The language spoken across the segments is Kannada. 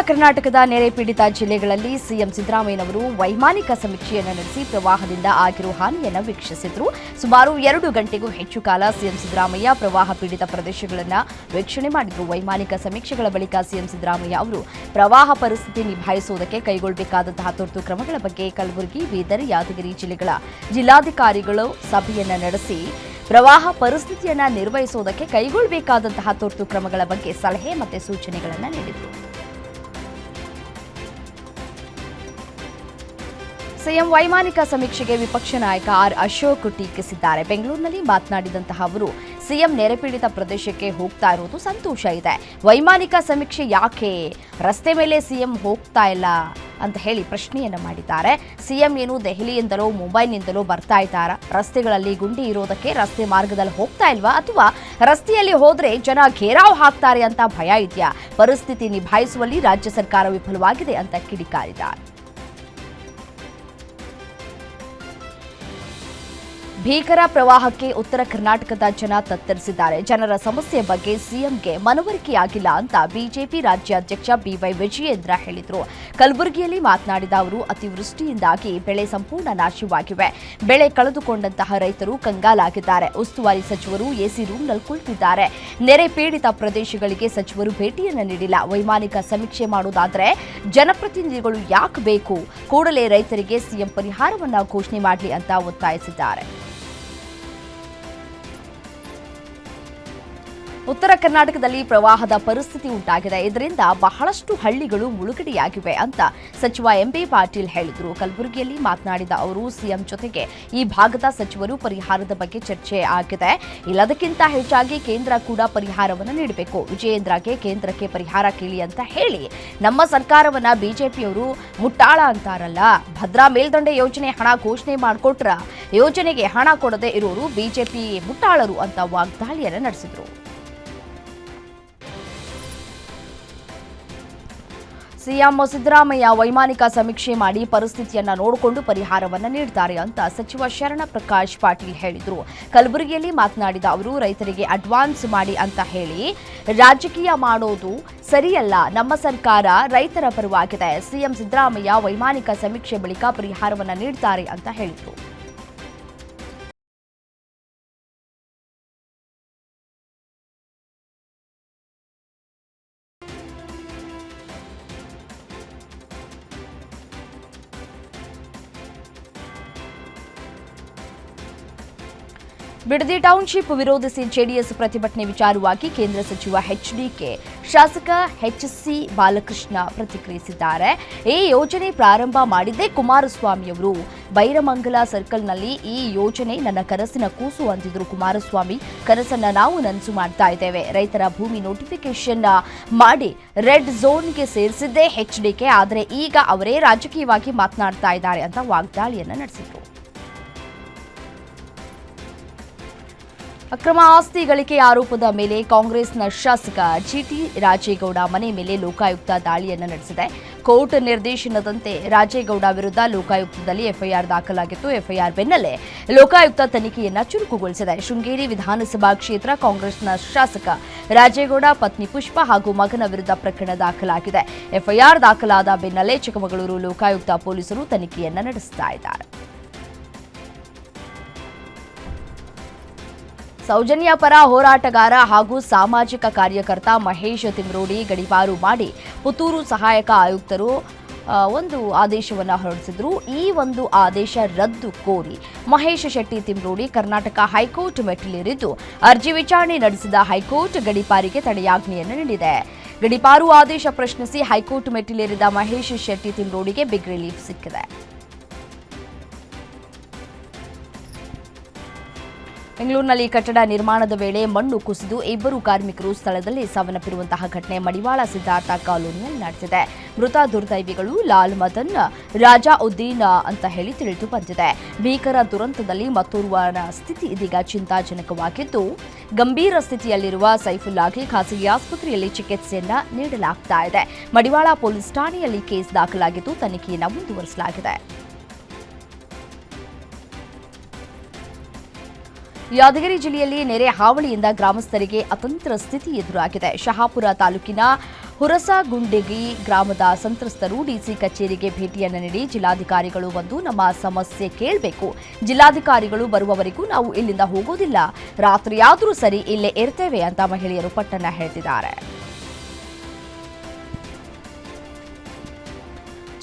ಕರ್ನಾಟಕದ ನೆರೆ ಪೀಡಿತ ಜಿಲ್ಲೆಗಳಲ್ಲಿ ಸಿಎಂ ಸಿದ್ದರಾಮಯ್ಯನವರು ವೈಮಾನಿಕ ಸಮೀಕ್ಷೆಯನ್ನು ನಡೆಸಿ ಪ್ರವಾಹದಿಂದ ಆಗಿರುವ ಹಾನಿಯನ್ನು ವೀಕ್ಷಿಸಿದರು. ಸುಮಾರು 2 ಗಂಟೆಗೂ ಹೆಚ್ಚು ಕಾಲ ಸಿಎಂ ಸಿದ್ದರಾಮಯ್ಯ ಪ್ರವಾಹ ಪೀಡಿತ ಪ್ರದೇಶಗಳನ್ನು ವೀಕ್ಷಣೆ ಮಾಡಿದರು. ವೈಮಾನಿಕ ಸಮೀಕ್ಷೆಗಳ ಬಳಿಕ ಸಿಎಂ ಸಿದ್ದರಾಮಯ್ಯ ಅವರು ಪ್ರವಾಹ ಪರಿಸ್ಥಿತಿ ನಿಭಾಯಿಸುವುದಕ್ಕೆ ಕೈಗೊಳ್ಳಬೇಕಾದಂತಹ ತುರ್ತು ಕ್ರಮಗಳ ಬಗ್ಗೆ ಕಲಬುರಗಿ, ಬೀದರ್, ಯಾದಗಿರಿ ಜಿಲ್ಲೆಗಳ ಜಿಲ್ಲಾಧಿಕಾರಿಗಳು ಸಭೆಯನ್ನು ನಡೆಸಿ ಪ್ರವಾಹ ಪರಿಸ್ಥಿತಿಯನ್ನು ನಿರ್ವಹಿಸುವುದಕ್ಕೆ ಕೈಗೊಳ್ಳಬೇಕಾದಂತಹ ತುರ್ತು ಕ್ರಮಗಳ ಬಗ್ಗೆ ಸಲಹೆ ಮತ್ತು ಸೂಚನೆಗಳನ್ನು ನೀಡಿದರು. ಸಿಎಂ ವೈಮಾನಿಕ ಸಮೀಕ್ಷೆಗೆ ವಿಪಕ್ಷ ನಾಯಕ ಆರ್ ಅಶೋಕ್ ಟೀಕಿಸಿದ್ದಾರೆ. ಬೆಂಗಳೂರಿನಲ್ಲಿ ಮಾತನಾಡಿದಂತಹ ಅವರು ಸಿಎಂ ನೆರೆಪೀಡಿತ ಪ್ರದೇಶಕ್ಕೆ ಹೋಗ್ತಾ ಇರುವುದು ಸಂತೋಷ ಇದೆ. ವೈಮಾನಿಕ ಸಮೀಕ್ಷೆ ಯಾಕೆ, ರಸ್ತೆ ಮೇಲೆ ಸಿಎಂ ಹೋಗ್ತಾ ಇಲ್ಲ ಅಂತ ಹೇಳಿ ಪ್ರಶ್ನೆಯನ್ನು ಮಾಡಿದ್ದಾರೆ. ಸಿಎಂ ಏನು ದೆಹಲಿಯಿಂದಲೋ ಮುಂಬೈನಿಂದಲೋ ಬರ್ತಾ ಇದ್ದಾರಾ? ರಸ್ತೆಗಳಲ್ಲಿ ಗುಂಡಿ ಇರೋದಕ್ಕೆ ರಸ್ತೆ ಮಾರ್ಗದಲ್ಲಿ ಹೋಗ್ತಾ ಇಲ್ವಾ, ಅಥವಾ ರಸ್ತೆಯಲ್ಲಿ ಹೋದ್ರೆ ಜನ ಘೇರಾವ್ ಹಾಕ್ತಾರೆ ಅಂತ ಭಯ ಇದೆಯಾ? ಪರಿಸ್ಥಿತಿ ನಿಭಾಯಿಸುವಲ್ಲಿ ರಾಜ್ಯ ಸರ್ಕಾರ ವಿಫಲವಾಗಿದೆ ಅಂತ ಕಿಡಿಕಾರಿದ್ದಾರೆ. ಭೀಕರ ಪ್ರವಾಹಕ್ಕೆ ಉತ್ತರ ಕರ್ನಾಟಕದ ಜನ ತತ್ತರಿಸಿದ್ದಾರೆ. ಜನರ ಸಮಸ್ಯೆ ಬಗ್ಗೆ ಸಿಎಂಗೆ ಮನವರಿಕೆಯಾಗಿಲ್ಲ ಅಂತ ಬಿಜೆಪಿ ರಾಜ್ಯಾಧ್ಯಕ್ಷ ಬಿವೈ ವಿಜಯೇಂದ್ರ ಹೇಳಿದರು. ಕಲಬುರಗಿಯಲ್ಲಿ ಮಾತನಾಡಿದ ಅವರು ಅತಿವೃಷ್ಟಿಯಿಂದಾಗಿ ಬೆಳೆ ಸಂಪೂರ್ಣ ನಾಶವಾಗಿವೆ. ಬೆಳೆ ಕಳೆದುಕೊಂಡಂತಹ ರೈತರು ಕಂಗಾಲಾಗಿದ್ದಾರೆ. ಉಸ್ತುವಾರಿ ಸಚಿವರು ಎಸಿ ರೂಮ್ನಲ್ಲಿ ಕುಳಿತಿದ್ದಾರೆ. ನೆರೆ ಪೀಡಿತ ಪ್ರದೇಶಗಳಿಗೆ ಸಚಿವರು ಭೇಟಿಯನ್ನು ನೀಡಿಲ್ಲ. ವೈಮಾನಿಕ ಸಮೀಕ್ಷೆ ಮಾಡುವುದಾದರೆ ಜನಪ್ರತಿನಿಧಿಗಳು ಯಾಕೆ ಬೇಕು? ಕೂಡಲೇ ರೈತರಿಗೆ ಸಿಎಂ ಪರಿಹಾರವನ್ನು ಘೋಷಣೆ ಮಾಡಲಿ ಅಂತ ಒತ್ತಾಯಿಸಿದ್ದಾರೆ. ಉತ್ತರ ಕರ್ನಾಟಕದಲ್ಲಿ ಪ್ರವಾಹದ ಪರಿಸ್ಥಿತಿ ಉಂಟಾಗಿದೆ. ಇದರಿಂದ ಬಹಳಷ್ಟು ಹಳ್ಳಿಗಳು ಮುಳುಗಡೆಯಾಗಿವೆ ಅಂತ ಸಚಿವ ಎಂಬಿ ಪಾಟೀಲ್ ಹೇಳಿದರು. ಕಲಬುರಗಿಯಲ್ಲಿ ಮಾತನಾಡಿದ ಅವರು ಸಿಎಂ ಜೊತೆಗೆ ಈ ಭಾಗದ ಸಚಿವರು ಪರಿಹಾರದ ಬಗ್ಗೆ ಚರ್ಚೆ ಆಗಿದೆ. ಇಲ್ಲದಕ್ಕಿಂತ ಹೆಚ್ಚಾಗಿ ಕೇಂದ್ರ ಕೂಡ ಪರಿಹಾರವನ್ನು ನೀಡಬೇಕು. ವಿಜಯೇಂದ್ರಗೆ ಕೇಂದ್ರಕ್ಕೆ ಪರಿಹಾರ ಕೇಳಿ ಅಂತ ಹೇಳಿ ನಮ್ಮ ಸರ್ಕಾರವನ್ನ ಬಿಜೆಪಿಯವರು ಮುಟ್ಟಾಳ ಅಂತಾರಲ್ಲ. ಭದ್ರಾ ಮೇಲ್ದಂಡೆ ಯೋಜನೆ ಹಣ ಘೋಷಣೆ ಮಾಡಿಕೊಟ್ರ ಯೋಜನೆಗೆ ಹಣ ಕೊಡದೆ ಇರೋರು ಬಿಜೆಪಿ ಮುಟ್ಟಾಳರು ಅಂತ ವಾಗ್ದಾಳಿಯನ್ನು ನಡೆಸಿದರು. ಸಿಎಂ ಸಿದ್ದರಾಮಯ್ಯ ವೈಮಾನಿಕ ಸಮೀಕ್ಷೆ ಮಾಡಿ ಪರಿಸ್ಥಿತಿಯನ್ನ ನೋಡಿಕೊಂಡು ಪರಿಹಾರವನ್ನು ನೀಡುತ್ತಾರೆ ಅಂತ ಸಚಿವ ಶರಣ ಪ್ರಕಾಶ್ ಪಾಟೀಲ್ ಹೇಳಿದರು. ಕಲಬುರಗಿಯಲ್ಲಿ ಮಾತನಾಡಿದ ಅವರು ರೈತರಿಗೆ ಅಡ್ವಾನ್ಸ್ ಮಾಡಿ ಅಂತ ಹೇಳಿ ರಾಜಕೀಯ ಮಾಡೋದು ಸರಿಯಲ್ಲ. ನಮ್ಮ ಸರ್ಕಾರ ರೈತರ ಪರವಾಗಿದೆ. ಸಿಎಂ ಸಿದ್ದರಾಮಯ್ಯ ವೈಮಾನಿಕ ಸಮೀಕ್ಷೆ ಬಳಿಕ ಪರಿಹಾರವನ್ನು ನೀಡುತ್ತಾರೆ ಅಂತ ಹೇಳಿದರು. ಬಿಡದಿ ಟೌನ್ಶಿಪ್ ವಿರೋಧಿಸಿ ಜೆಡಿಎಸ್ ಪ್ರತಿಭಟನೆ ವಿಚಾರವಾಗಿ ಕೇಂದ್ರ ಸಚಿವ ಎಚ್ಡಿಕೆ ಶಾಸಕ ಎಚ್ಸಿ ಬಾಲಕೃಷ್ಣ ಪ್ರತಿಕ್ರಿಯಿಸಿದ್ದಾರೆ. ಈ ಯೋಜನೆ ಪ್ರಾರಂಭ ಮಾಡಿದ್ದೇ ಕುಮಾರಸ್ವಾಮಿಯವರು. ಬೈರಮಂಗಲ ಸರ್ಕಲ್ನಲ್ಲಿ ಈ ಯೋಜನೆ ನನ್ನ ಕನಸಿನ ಕೂಸು ಅಂತಿದ್ರು ಕುಮಾರಸ್ವಾಮಿ. ಕನಸನ್ನ ನಾವು ನನಸು ಮಾಡ್ತಾ ಇದ್ದೇವೆ. ರೈತರ ಭೂಮಿ ನೋಟಿಫಿಕೇಶನ್ ಮಾಡಿ ರೆಡ್ ಝೋನ್ಗೆ ಸೇರಿಸಿದ್ದೇ ಎಚ್ಡಿಕೆ. ಆದರೆ ಈಗ ಅವರೇ ರಾಜಕೀಯವಾಗಿ ಮಾತನಾಡ್ತಾ ಇದ್ದಾರೆ ಅಂತ ವಾಗ್ದಾಳಿಯನ್ನು ನಡೆಸಿದರು. ಅಕ್ರಮ ಆಸ್ತಿ ಗಳಿಕೆ ಆರೋಪದ ಮೇಲೆ ಕಾಂಗ್ರೆಸ್ನ ಶಾಸಕ ಜಿಟಿ ರಾಜೇಗೌಡ ಮನೆ ಮೇಲೆ ಲೋಕಾಯುಕ್ತ ದಾಳಿಯನ್ನು ನಡೆಸಿದೆ. ಕೋರ್ಟ್ ನಿರ್ದೇಶನದಂತೆ ರಾಜೇಗೌಡ ವಿರುದ್ಧ ಲೋಕಾಯುಕ್ತದಲ್ಲಿ ಎಫ್ಐಆರ್ ದಾಖಲಾಗಿತ್ತು. ಎಫ್ಐಆರ್ ಬೆನ್ನಲ್ಲೇ ಲೋಕಾಯುಕ್ತ ತನಿಖೆಯನ್ನು ಚುರುಕುಗೊಳಿಸಿದೆ. ಶೃಂಗೇರಿ ವಿಧಾನಸಭಾ ಕ್ಷೇತ್ರ ಕಾಂಗ್ರೆಸ್ನ ಶಾಸಕ ರಾಜೇಗೌಡ ಪತ್ನಿ ಪುಷ್ಪ ಹಾಗೂ ಮಗನ ವಿರುದ್ಧ ಪ್ರಕರಣ ದಾಖಲಾಗಿದೆ. ಎಫ್ಐಆರ್ ದಾಖಲಾದ ಬೆನ್ನಲ್ಲೇ ಚಿಕ್ಕಮಗಳೂರು ಲೋಕಾಯುಕ್ತ ಪೊಲೀಸರು ತನಿಖೆಯನ್ನು ನಡೆಸುತ್ತಾ ಇದ್ದಾರೆ. ಸೌಜನ್ಯ ಪರ ಹೋರಾಟಗಾರ ಹಾಗೂ ಸಾಮಾಜಿಕ ಕಾರ್ಯಕರ್ತ ಮಹೇಶ್ ತಿಮ್ರೋಡಿ ಗಡೀಪಾರು ಮಾಡಿ ಪುತ್ತೂರು ಸಹಾಯಕ ಆಯುಕ್ತರು ಒಂದು ಆದೇಶವನ್ನು ಹೊರಡಿಸಿದ್ರು. ಈ ಒಂದು ಆದೇಶ ರದ್ದು ಕೋರಿ ಮಹೇಶ್ ಶೆಟ್ಟಿ ತಿಮ್ರೋಡಿ ಕರ್ನಾಟಕ ಹೈಕೋರ್ಟ್ ಮೆಟ್ಟಿಲೇರಿದ್ದು ಅರ್ಜಿ ವಿಚಾರಣೆ ನಡೆಸಿದ ಹೈಕೋರ್ಟ್ ಗಡೀಪಾರಿಗೆ ತಡೆಯಾಜ್ಞೆಯನ್ನು ನೀಡಿದೆ. ಗಡೀಪಾರು ಆದೇಶ ಪ್ರಶ್ನಿಸಿ ಹೈಕೋರ್ಟ್ ಮೆಟ್ಟಿಲೇರಿದ ಮಹೇಶ್ ಶೆಟ್ಟಿ ತಿಮ್ರೋಡಿಗೆ ಬಿಗ್ ರಿಲೀಫ್ ಸಿಕ್ಕಿದೆ. ಬೆಂಗಳೂರಿನಲ್ಲಿ ಕಟ್ಟಡ ನಿರ್ಮಾಣದ ವೇಳೆ ಮಣ್ಣು ಕುಸಿದು 2 ಕಾರ್ಮಿಕರು ಸ್ಥಳದಲ್ಲಿ ಸಾವನ್ನಪ್ಪಿರುವಂತಹ ಘಟನೆ ಮಡಿವಾಳ ಸಿದ್ಧಾರ್ಥ ಕಾಲೋನಿಯಲ್ಲಿ ನಡೆದಿದೆ. ಮೃತ ದುರ್ದೈವಿಗಳು ಲಾಲ್ ಮದನ್ ರಾಜಾ ಉದ್ದೀನ್ ಅಂತ ಹೇಳಿ ತಿಳಿದು ಬಂದಿದೆ. ಭೀಕರ ದುರಂತದಲ್ಲಿ ಮತ್ತೋರ್ವನ ಸ್ಥಿತಿ ಇದೀಗ ಚಿಂತಾಜನಕವಾಗಿದ್ದು ಗಂಭೀರ ಸ್ಥಿತಿಯಲ್ಲಿರುವ ಸೈಫುಲ್ಲಾಗೆ ಖಾಸಗಿ ಆಸ್ಪತ್ರೆಯಲ್ಲಿ ಚಿಕಿತ್ಸೆಯನ್ನ ನೀಡಲಾಗ್ತಾ ಇದೆ. ಮಡಿವಾಳ ಪೊಲೀಸ್ ಠಾಣೆಯಲ್ಲಿ ಕೇಸ್ ದಾಖಲಾಗಿದ್ದು ತನಿಖೆಯನ್ನು ಮುಂದುವರಿಸಲಾಗಿದೆ. ಯಾದಗಿರಿ ಜಿಲ್ಲೆಯಲ್ಲಿ ನೆರೆ ಹಾವಳಿಯಿಂದ ಗ್ರಾಮಸ್ಥರಿಗೆ ಅತಂತ್ರ ಸ್ಥಿತಿ ಎದುರಾಗಿದೆ. ಶಹಾಪುರ ತಾಲೂಕಿನ ಹುರಸಗುಂಡಿಗಿ ಗ್ರಾಮದ ಸಂತ್ರಸ್ತರು ಡಿಸಿ ಕಚೇರಿಗೆ ಭೇಟಿಯನ್ನು ನೀಡಿ ಜಿಲ್ಲಾಧಿಕಾರಿಗಳು ಬಂದು ನಮ್ಮ ಸಮಸ್ಯೆ ಕೇಳಬೇಕು, ಜಿಲ್ಲಾಧಿಕಾರಿಗಳು ಬರುವವರೆಗೂ ನಾವು ಇಲ್ಲಿಂದ ಹೋಗೋದಿಲ್ಲ, ರಾತ್ರಿಯಾದರೂ ಸರಿ ಇಲ್ಲೇ ಇರ್ತೇವೆ ಅಂತ ಮಹಿಳೆಯರು ಪಟ್ಟಣ ಹೇಳ್ತಿದ್ದಾರೆ.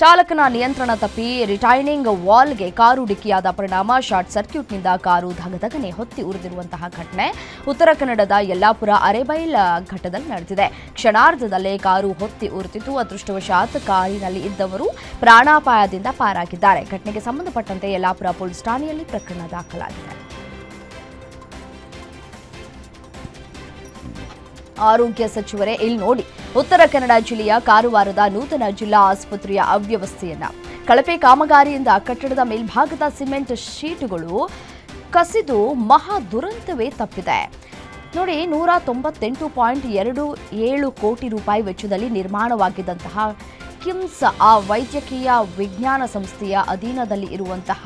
ಚಾಲಕನ ನಿಯಂತ್ರಣ ತಪ್ಪಿ ರಿಟೈನಿಂಗ್ ವಾಲ್ಗೆ ಕಾರು ಡಿಕ್ಕಿಯಾದ ಪರಿಣಾಮ ಶಾರ್ಟ್ ಸರ್ಕ್ಯೂಟ್ನಿಂದ ಕಾರು ಧಗಧಗನೆ ಹೊತ್ತಿ ಉರಿದಿರುವಂತಹ ಘಟನೆ ಉತ್ತರ ಕನ್ನಡದ ಯಲ್ಲಾಪುರ ಅರೆಬೈಲ್ ಘಟ್ಟದಲ್ಲಿ ನಡೆದಿದೆ. ಕ್ಷಣಾರ್ಧದಲ್ಲೇ ಕಾರು ಹೊತ್ತಿ ಉರಿದಿದ್ದು, ಅದೃಷ್ಟವಶಾತ್ ಕಾರಿನಲ್ಲಿ ಇದ್ದವರು ಪ್ರಾಣಾಪಾಯದಿಂದ ಪಾರಾಗಿದ್ದಾರೆ. ಘಟನೆಗೆ ಸಂಬಂಧಪಟ್ಟಂತೆ ಯಲ್ಲಾಪುರ ಪೊಲೀಸ್ ಠಾಣೆಯಲ್ಲಿ ಪ್ರಕರಣ ದಾಖಲಾಗಿದೆ. ಆರೋಗ್ಯ ಸಚಿವರೇ ಇಲ್ಲಿ ನೋಡಿ, ಉತ್ತರ ಕನ್ನಡ ಜಿಲ್ಲೆಯ ಕಾರವಾರದ ನೂತನ ಜಿಲ್ಲಾ ಆಸ್ಪತ್ರೆಯ ಅವ್ಯವಸ್ಥೆಯನ್ನ ಕಳಪೆ ಕಾಮಗಾರಿಯಿಂದ ಕಟ್ಟಡದ ಮೇಲ್ಭಾಗದ ಸಿಮೆಂಟ್ ಶೀಟುಗಳು ಕಸಿದು ಮಹಾ ದುರಂತವೇ ತಪ್ಪಿದೆ. ನೋಡಿ, 198.27 ಕೋಟಿ ರೂಪಾಯಿ ವೆಚ್ಚದಲ್ಲಿ ನಿರ್ಮಾಣವಾಗಿದ್ದಂತಹ ಕಿಮ್ಸ್ ವೈದ್ಯಕೀಯ ವಿಜ್ಞಾನ ಸಂಸ್ಥೆಯ ಅಧೀನದಲ್ಲಿ ಇರುವಂತಹ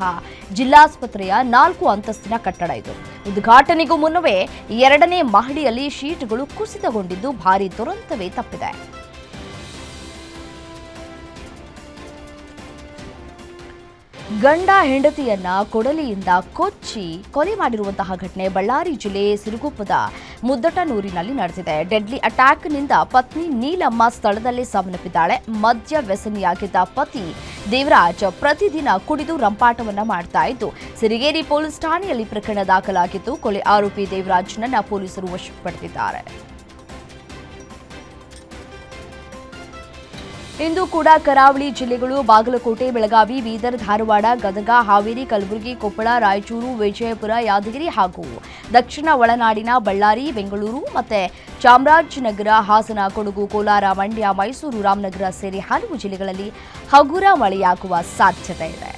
ಜಿಲ್ಲಾಸ್ಪತ್ರೆಯ 4 ಅಂತಸ್ತಿನ ಕಟ್ಟಡ ಇದು. ಉದ್ಘಾಟನೆಗೂ ಮುನ್ನವೇ 2ನೇ ಮಹಡಿಯಲ್ಲಿ ಶೀಟ್ಗಳು ಕುಸಿತಗೊಂಡಿದ್ದು ಭಾರೀ ದುರಂತವೇ ತಪ್ಪಿದೆ. ಗಂಡ ಹೆಂಡತಿಯನ್ನ ಕೊಡಲಿಯಿಂದ ಕೊಚ್ಚಿ ಕೊಲೆ ಮಾಡಿರುವಂತಹ ಘಟನೆ ಬಳ್ಳಾರಿ ಜಿಲ್ಲೆ ಸಿರುಗುಪ್ಪದ ಮುದ್ದಟನೂರಿನಲ್ಲಿ ನಡೆದಿದೆ. ಡೆಡ್ಲಿ ಅಟ್ಯಾಕ್ನಿಂದ ಪತ್ನಿ ನೀಲಮ್ಮ ಸ್ಥಳದಲ್ಲೇ ಸಾವನ್ನಪ್ಪಿದ್ದಾಳೆ. ಮದ್ಯ ವ್ಯಸನಿಯಾಗಿದ್ದ ಪತಿ ದೇವರಾಜ್ ಪ್ರತಿದಿನ ಕುಡಿದು ರಂಪಾಟವನ್ನ ಮಾಡ್ತಾ ಇದ್ದು, ಸಿರಿಗೇರಿ ಪೊಲೀಸ್ ಠಾಣೆಯಲ್ಲಿ ಪ್ರಕರಣ ದಾಖಲಾಗಿದ್ದು, ಕೊಲೆ ಆರೋಪಿ ದೇವರಾಜ್ನನ್ನ ಪೊಲೀಸರು ವಶಕ್ಕೆ ಪಡೆದಿದ್ದಾರೆ. ಇಂದು ಕೂಡ ಕರಾವಳಿ ಜಿಲ್ಲೆಗಳು ಬಾಗಲಕೋಟೆ, ಬೆಳಗಾವಿ, ಬೀದರ್, ಧಾರವಾಡ, ಗದಗ, ಹಾವೇರಿ, ಕಲಬುರಗಿ, ಕೊಪ್ಪಳ, ರಾಯಚೂರು, ವಿಜಯಪುರ, ಯಾದಗಿರಿ ಹಾಗೂ ದಕ್ಷಿಣ ಒಳನಾಡಿನ ಬಳ್ಳಾರಿ, ಬೆಂಗಳೂರು ಮತ್ತು ಚಾಮರಾಜನಗರ, ಹಾಸನ, ಕೊಡಗು, ಕೋಲಾರ, ಮಂಡ್ಯ, ಮೈಸೂರು, ರಾಮನಗರ ಸೇರಿ ಹಲವು ಜಿಲ್ಲೆಗಳಲ್ಲಿ ಹಗುರ ಮಳೆಯಾಗುವ ಸಾಧ್ಯತೆ ಇದೆ.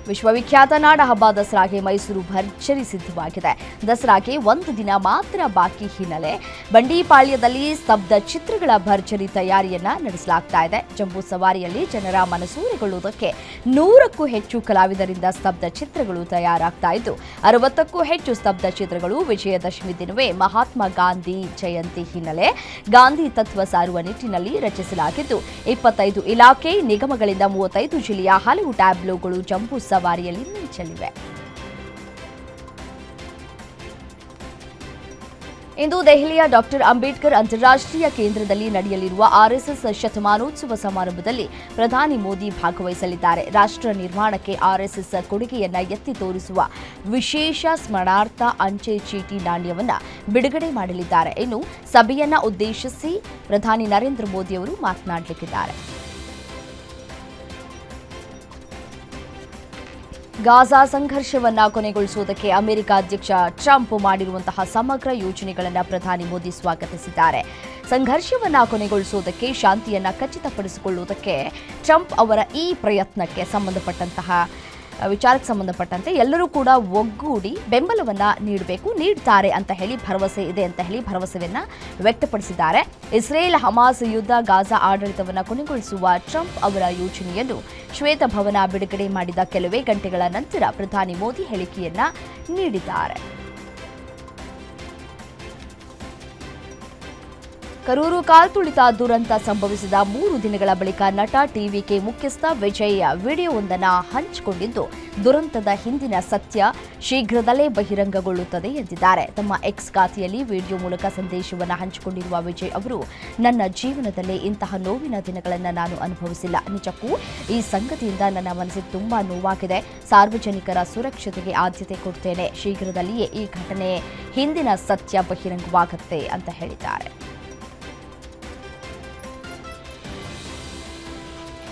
ವಿಶ್ವವಿಖ್ಯಾತ ನಾಡ ಹಬ್ಬ ದಸರಾಗೆ ಮೈಸೂರು ಭರ್ಜರಿ ಸಿದ್ಧವಾಗಿದೆ. ದಸರಾಗೆ ಒಂದು ದಿನ ಮಾತ್ರ ಬಾಕಿ ಹಿನ್ನೆಲೆ ಬಂಡೀಪಾಳ್ಯದಲ್ಲಿ ಸ್ತಬ್ಧ ಚಿತ್ರಗಳ ಭರ್ಜರಿ ತಯಾರಿಯನ್ನ ನಡೆಸಲಾಗ್ತಾ ಇದೆ. ಜಂಬೂ ಸವಾರಿಯಲ್ಲಿ ಜನರ ಮನಸೂರೆಗೊಳ್ಳುವುದಕ್ಕೆ 100ಕ್ಕೂ ಹೆಚ್ಚು ಕಲಾವಿದರಿಂದ ಸ್ತಬ್ಧ ಚಿತ್ರಗಳು ತಯಾರಾಗ್ತಾ ಇದ್ದು, 60ಕ್ಕೂ ಹೆಚ್ಚು ಸ್ತಬ್ಧ ಚಿತ್ರಗಳು ವಿಜಯದಶಮಿ ದಿನವೇ ಮಹಾತ್ಮ ಗಾಂಧಿ ಜಯಂತಿ ಹಿನ್ನೆಲೆ ಗಾಂಧಿ ತತ್ವ ಸಾರುವ ನಿಟ್ಟಿನಲ್ಲಿ ರಚಿಸಲಾಗಿದ್ದು, 25 ಇಲಾಖೆ ನಿಗಮಗಳಿಂದ 35 ಜಿಲ್ಲೆಯ ಹಲವು ಟ್ಯಾಬ್ಲೋಗಳು ಜಂಬೂ ಸವಾರಿಯಲ್ಲಿ ಮಿಂಚಲಿವೆ. ಇಂದು ದೆಹಲಿಯ ಡಾಕ್ಟರ್ ಅಂಬೇಡ್ಕರ್ ಅಂತಾರಾಷ್ಟ್ರೀಯ ಕೇಂದ್ರದಲ್ಲಿ ನಡೆಯಲಿರುವ ಆರ್ಎಸ್ಎಸ್ ಶತಮಾನೋತ್ಸವ ಸಮಾರಂಭದಲ್ಲಿ ಪ್ರಧಾನಿ ಮೋದಿ ಭಾಗವಹಿಸಲಿದ್ದಾರೆ. ರಾಷ್ಟ್ರ ನಿರ್ಮಾಣಕ್ಕೆ ಆರ್ಎಸ್ಎಸ್ ಕೊಡುಗೆಯನ್ನ ಎತ್ತಿ ತೋರಿಸುವ ವಿಶೇಷ ಸ್ಮರಣಾರ್ಥ ಅಂಚೆ ಚೀಟಿ ನಾಣ್ಯವನ್ನ ಬಿಡುಗಡೆ ಮಾಡಲಿದ್ದಾರೆ. ಇನ್ನು ಸಭೆಯನ್ನ ಉದ್ದೇಶಿಸಿ ಪ್ರಧಾನಿ ನರೇಂದ್ರ ಮೋದಿ ಅವರು ಮಾತನಾಡಲಿದ್ದಾರೆ. ಗಾಜಾ ಸಂಘರ್ಷವನ್ನ ಕೊನೆಗೊಳಿಸುವುದಕ್ಕೆ ಅಮೆರಿಕ ಅಧ್ಯಕ್ಷ ಟ್ರಂಪ್ ಮಾಡಿರುವಂತಹ ಸಮಗ್ರ ಯೋಜನೆಗಳನ್ನು ಪ್ರಧಾನಿ ಮೋದಿ ಸ್ವಾಗತಿಸಿದ್ದಾರೆ. ಸಂಘರ್ಷವನ್ನ ಕೊನೆಗೊಳಿಸುವುದಕ್ಕೆ, ಶಾಂತಿಯನ್ನ ಖಚಿತಪಡಿಸಿಕೊಳ್ಳುವುದಕ್ಕೆ ಟ್ರಂಪ್ ಅವರ ಈ ಪ್ರಯತ್ನಕ್ಕೆ ವಿಚಾರಕ್ಕೆ ಸಂಬಂಧಪಟ್ಟಂತೆ ಎಲ್ಲರೂ ಕೂಡ ಒಗ್ಗೂಡಿ ಬೆಂಬಲವನ್ನ ನೀಡ್ತಾರೆ ಅಂತ ಹೇಳಿ ಭರವಸೆ ಇದೆ ಅಂತ ಹೇಳಿ ಭರವಸೆಯನ್ನ ವ್ಯಕ್ತಪಡಿಸಿದ್ದಾರೆ. ಇಸ್ರೇಲ್ ಹಮಾಸ್ ಯುದ್ಧ, ಗಾಜಾ ಆಡಳಿತವನ್ನ ಕೊನೆಗೊಳಿಸುವ ಟ್ರಂಪ್ ಅವರ ಯೋಜನೆಯನ್ನು ಶ್ವೇತಭವನ ಬಿಡುಗಡೆ ಮಾಡಿದ ಕೆಲವೇ ಗಂಟೆಗಳ ನಂತರ ಪ್ರಧಾನಿ ಮೋದಿ ಹೇಳಿಕೆಯನ್ನ ನೀಡಿದ್ದಾರೆ. ಕರೂರು ಕಾಲ್ತುಳಿತ ದುರಂತ ಸಂಭವಿಸಿದ 3 ದಿನಗಳ ಬಳಿಕ ನಟ ಟಿವಿಕೆ ಮುಖ್ಯಸ್ಥ ವಿಜಯ್ ವಿಡಿಯೋವೊಂದನ್ನು ಹಂಚಿಕೊಂಡಿದ್ದು, ದುರಂತದ ಹಿಂದಿನ ಸತ್ಯ ಶೀಘ್ರದಲ್ಲೇ ಬಹಿರಂಗಗೊಳ್ಳುತ್ತದೆ ಎಂದಿದ್ದಾರೆ. ತಮ್ಮ ಎಕ್ಸ್ ಖಾತೆಯಲ್ಲಿ ವಿಡಿಯೋ ಮೂಲಕ ಸಂದೇಶವನ್ನು ಹಂಚಿಕೊಂಡಿರುವ ವಿಜಯ್ ಅವರು, ನನ್ನ ಜೀವನದಲ್ಲಿ ಇಂತಹ ನೋವಿನ ದಿನಗಳನ್ನು ನಾನು ಅನುಭವಿಸಿಲ್ಲ. ನಿಜಕ್ಕೂ ಈ ಸಂಗತಿಯಿಂದ ನನ್ನ ಮನಸ್ಸಿಗೆ ತುಂಬಾ ನೋವಾಗಿದೆ. ಸಾರ್ವಜನಿಕರ ಸುರಕ್ಷತೆಗೆ ಆದ್ಯತೆ ಕೊಡ್ತೇನೆ. ಶೀಘ್ರದಲ್ಲಿಯೇ ಈ ಘಟನೆ ಹಿಂದಿನ ಸತ್ಯ ಬಹಿರಂಗವಾಗುತ್ತೆ ಅಂತ ಹೇಳಿದ್ದಾರೆ.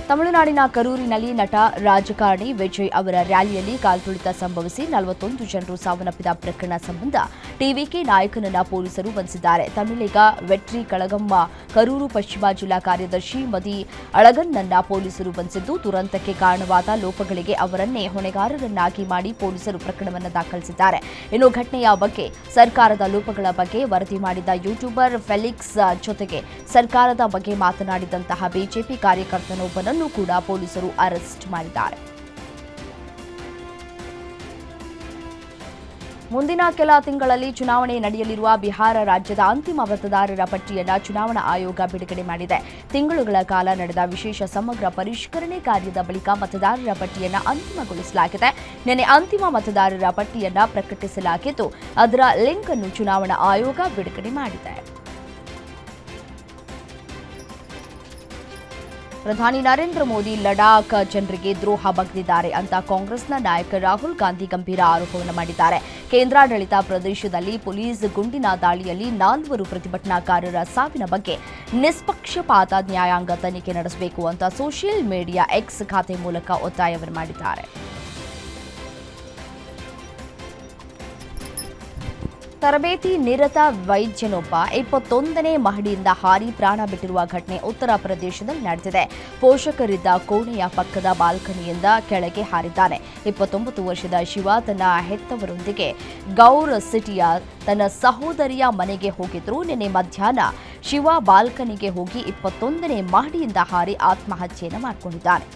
ತಮಿಳುನಾಡಿನ ಕರೂರಿನಲ್ಲಿ ನಟ ರಾಜಕಾರಣಿ ವಿಜಯ್ ಅವರ ರ್ಯಾಲಿಯಲ್ಲಿ ಕಾಲ್ತುಳಿತ ಸಂಭವಿಸಿ 41 ಜನರು ಸಾವನ್ನಪ್ಪಿದ ಪ್ರಕರಣ ಸಂಬಂಧ ಟಿವಿಕೆ ನಾಯಕನನ್ನ ಪೊಲೀಸರು ಬಂಧಿಸಿದ್ದಾರೆ. ತಮಿಳಿಗ ವೆಟ್ರಿ ಕಳಗಮ್ಮ ಕರೂರು ಪಶ್ಚಿಮ ಜಿಲ್ಲಾ ಕಾರ್ಯದರ್ಶಿ ಮದಿ ಅಳಗನ್ನನ್ನ ಪೊಲೀಸರು ಬಂಧಿಸಿದ್ದು, ದುರಂತಕ್ಕೆ ಕಾರಣವಾದ ಲೋಪಗಳಿಗೆ ಅವರನ್ನೇ ಹೊಣೆಗಾರರನ್ನಾಗಿ ಮಾಡಿ ಪೊಲೀಸರು ಪ್ರಕರಣವನ್ನು ದಾಖಲಿಸಿದ್ದಾರೆ. ಇನ್ನು ಘಟನೆಯ ಬಗ್ಗೆ, ಸರ್ಕಾರದ ಲೋಪಗಳ ಬಗ್ಗೆ ವರದಿ ಮಾಡಿದ ಯೂಟ್ಯೂಬರ್ ಫೆಲಿಕ್ಸ್ ಜೊತೆಗೆ ಸರ್ಕಾರದ ಬಗ್ಗೆ ಮಾತನಾಡಿದಂತಹ ಬಿಜೆಪಿ ಕಾರ್ಯಕರ್ತನೊಬ್ಬನನ್ನು ಕೂಡ ಪೊಲೀಸರು ಅರೆಸ್ಟ್ ಮಾಡಿದ್ದಾರೆ. ಮುಂದಿನ ಕೆಲ ತಿಂಗಳಲ್ಲಿ ಚುನಾವಣೆ ನಡೆಯಲಿರುವ ಬಿಹಾರ ರಾಜ್ಯದ ಅಂತಿಮ ಮತದಾರರ ಪಟ್ಟಿಯನ್ನು ಚುನಾವಣಾ ಆಯೋಗ ಬಿಡುಗಡೆ ಮಾಡಿದೆ. ತಿಂಗಳುಗಳ ಕಾಲ ನಡೆದ ವಿಶೇಷ ಸಮಗ್ರ ಪರಿಷ್ಕರಣೆ ಕಾರ್ಯದ ಬಳಿಕ ಮತದಾರರ ಪಟ್ಟಿಯನ್ನು ಅಂತಿಮಗೊಳಿಸಲಾಗಿದೆ. ನಿನ್ನೆ ಅಂತಿಮ ಮತದಾರರ ಪಟ್ಟಿಯನ್ನು ಪ್ರಕಟಿಸಲಾಗಿದ್ದು, ಅದರ ಲಿಂಕ್ ಅನ್ನು ಚುನಾವಣಾ ಆಯೋಗ ಬಿಡುಗಡೆ ಮಾಡಿದೆ. ಪ್ರಧಾನಿ ನರೇಂದ್ರ ಮೋದಿ ಲಡಾಖ್ ಜನರಿಗೆ ದ್ರೋಹ ಬಗೆದಿದ್ದಾರೆ ಅಂತ ಕಾಂಗ್ರೆಸ್ನ ನಾಯಕ ರಾಹುಲ್ ಗಾಂಧಿ ಗಂಭೀರ ಆರೋಪವನ್ನು ಮಾಡಿದ್ದಾರೆ. ಕೇಂದ್ರಾಡಳಿತ ಪ್ರದೇಶದಲ್ಲಿ ಪೊಲೀಸ್ ಗುಂಡಿನ ದಾಳಿಯಲ್ಲಿ 4 ಪ್ರತಿಭಟನಾಕಾರರ ಸಾವಿನ ಬಗ್ಗೆ ನಿಷ್ಪಕ್ಷಪಾತ ನ್ಯಾಯಾಂಗ ತನಿಖೆ ನಡೆಸಬೇಕು ಅಂತ ಸೋಷಿಯಲ್ ಮೀಡಿಯಾ ಎಕ್ಸ್ ಖಾತೆ ಮೂಲಕ ಒತ್ತಾಯವನ್ನು ಮಾಡಿದ್ದಾರೆ. ತರಬೇತಿ ನಿರತ ವೈದ್ಯನೊಬ್ಬ 21ನೇ ಮಹಡಿಯಿಂದ ಹಾರಿ ಪ್ರಾಣ ಬಿಟ್ಟಿರುವ ಘಟನೆ ಉತ್ತರ ಪ್ರದೇಶದಲ್ಲಿ ನಡೆದಿದೆ. ಪೋಷಕರಿದ್ದ ಕೋಣೆಯ ಪಕ್ಕದ ಬಾಲ್ಕನಿಯಿಂದ ಕೆಳಗೆ ಹಾರಿದ್ದಾನೆ. 29 ವರ್ಷದ ಶಿವ ತನ್ನ ಹೆತ್ತವರೊಂದಿಗೆ ಗೌರ್ ಸಿಟಿಯ ತನ್ನ ಸಹೋದರಿಯ ಮನೆಗೆ ಹೋಗಿದ್ರು. ನಿನ್ನೆ ಮಧ್ಯಾಹ್ನ ಶಿವ ಬಾಲ್ಕನಿಗೆ ಹೋಗಿ 21ನೇ ಮಹಡಿಯಿಂದ ಹಾರಿ ಆತ್ಮಹತ್ಯೆಯನ್ನು ಮಾಡಿಕೊಂಡಿದ್ದಾನೆ.